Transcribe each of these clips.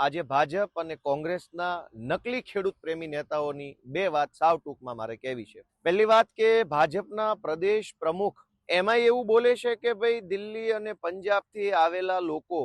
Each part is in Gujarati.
આજે ભાજપ અને કોંગ્રેસના નકલી ખેડૂત પ્રેમી નેતાઓની બે વાત સાવ ટૂંકમાં મારે કહેવી છે. પહેલી વાત કે ભાજપના પ્રદેશ પ્રમુખ એમાં એવું બોલે છે કે ભાઈ દિલ્હી અને પંજાબથી આવેલા લોકો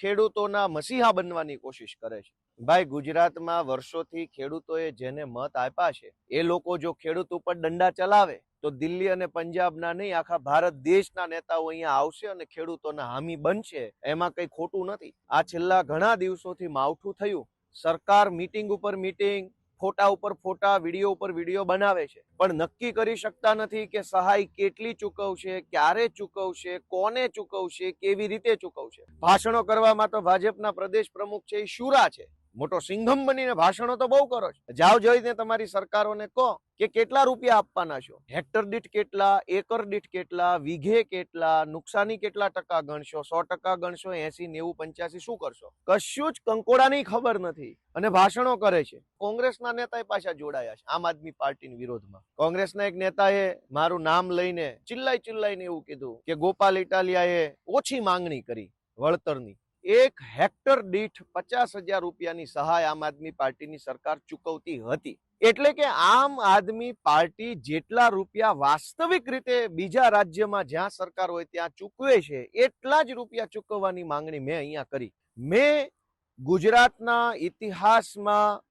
ખેડૂતોના મસીહા બનવાની કોશિશ કરે છે. ભાઈ, ગુજરાતમાં વર્ષોથી ખેડૂતોએ જેને મત આપ્યા છે એ લોકો જો ખેડૂત ઉપર દંડા ચલાવે તો દિલ્હી અને પંજાબના નહીં, આખા ભારત દેશના નેતાઓ અહીંયા આવશે અને ખેડૂતોના હામી બનશે. એમાં કંઈ ખોટું નથી. આ છેલ્લા ઘણા દિવસોથી માવઠું થયું. સરકાર મીટિંગ ઉપર મીટિંગ, ફોટા ઉપર ફોટા, વિડીયો ઉપર વિડીયો બનાવે છે, પણ નક્કી કરી શકતા નથી કે સહાય કેટલી ચૂકવશે, ક્યારે ચૂકવશે, કોને ચૂકવશે, કેવી રીતે ચૂકવશે. ભાષણો કરવામાં તો ભાજપના પ્રદેશ પ્રમુખ છે એ શુરા છે. મોટો સિંઘમ બનીને ભાષણો તો બહુ કરો છો. જાઓ જોઈને તમારી સરકારોને કહો કે કેટલા રૂપિયા આપવાના છો, હેક્ટર દીઠ કેટલા, એકર દીઠ કેટલા, વીઘે કેટલા, નુકસાની કેટલા ટકા ગણશો, 100% ગણશો, 80, 90, 85 શું કરશો? કશું જ કંકોડાની ખબર નથી અને ભાષણો કરે છે. કોંગ્રેસના નેતા પાછા જોડાયા છે આમ આદમી પાર્ટીની વિરોધમાં. કોંગ્રેસના એક નેતાએ મારું નામ લઈને ચિલ્લાઈને એવું કીધું કે ગોપાલ ઇટાલિયાએ ઓછી માંગણી કરી વળતરની. 1 હેક્ટર દીઠ 50,000 રૂપિયાની સહાય આમ આદમી પાર્ટીની સરકાર ચૂકવતી હતી. એટલે કે આમ આદમી પાર્ટી જેટલા રૂપિયા વાસ્તવિક રીતે બીજા રાજ્યમાં જ્યાં સરકાર હોય ત્યાં ચૂકવે છે એટલા જ રૂપિયા ચૂકવવાની માંગણી મેં અહીંયા કરી. મેં ગુજરાતના ઇતિહાસમાં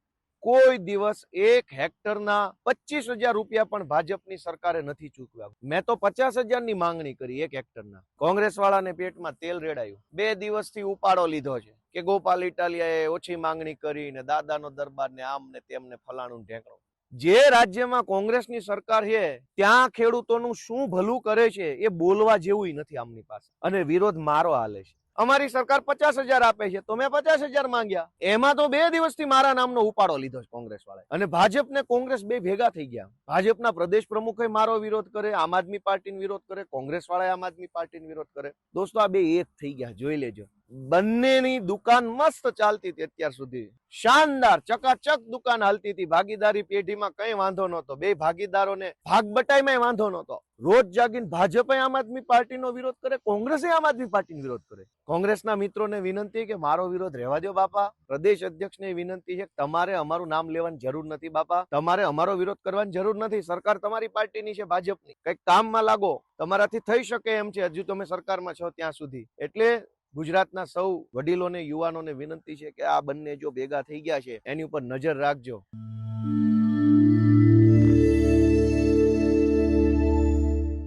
કોઈ દિવસ 1 હેક્ટરના 25,000 રૂપિયા પણ ભાજપની સરકારે નથી ચૂકવ્યા. મેં તો 50,000ની માંગણી કરી 1 હેક્ટરના. કોંગ્રેસ વાળાને પેટમાં તેલ રેડાયું. 2 દિવસથી ઉપાડો લીધો છે કે ગોપાલ ઇટાલિયાએ ઓછી માંગણી કરી ને દાદાનો દરબાર ને આમ ને તેમ ને ફલાણું ઢેકણું. જે રાજ્યમાં કોંગ્રેસની સરકાર છે ત્યાં ખેડૂતોનું શું ભલું કરે છે એ બોલવા જેવું નથી આમની પાસે. અને વિરોધ મારો હાલે છે. અમારી સરકાર 50,000 આપે છે તો મેં 50,000 માંગ્યા. એમાં તો 2 દિવસથી મારા નામનો ઉપાડો લીધો છે કોંગ્રેસ વાળાએ. અને ભાજપ ને કોંગ્રેસ બે ભેગા થઈ ગયા. ભાજપના પ્રદેશ પ્રમુખે મારો વિરોધ કરે, આમ આદમી પાર્ટીનો વિરોધ કરે, કોંગ્રેસ વાળાએ આમ આદમી પાર્ટીનો વિરોધ કરે. દોસ્તો, આ બે એક થઈ ગયા, જોઈ લેજો. બંનેની દુકાન મસ્ત ચાલતી હતી અત્યાર સુધી. શાનદાર ચકાચક દુકાન હાલતી હતી. ભાગીદારી પેઢીમાં કઈ વાંધો નહોતો. બે ભાગીદારોને ભાગ બટાઈમાં વાંધો નહોતો. રોજ જાગીને ભાજપે આમ આદમી પાર્ટીનો વિરોધ કરે, કોંગ્રેસે આમ આદમી પાર્ટીનો વિરોધ કરે. કોંગ્રેસના મિત્રોને વિનંતી કે મારો વિરોધ રહેવા દો બાપા. પ્રદેશ અધ્યક્ષને વિનંતી છે કે તમારે અમારું નામ લેવાની જરૂર નથી બાપા. તમારે અમારો વિરોધ કરવાની જરૂર નથી. સરકાર તમારી પાર્ટીની છે, ભાજપની. કઈક કામમાં લાગો, તમારાથી થઈ શકે એમ છે. હજુ તમે સરકારમાં છો ત્યાં સુધી. એટલે ગુજરાતના સૌ વડીલોને, યુવાનોને વિનંતી છે કે આ બંને જો ભેગા થઈ ગયા છે એની ઉપર નજર રાખજો.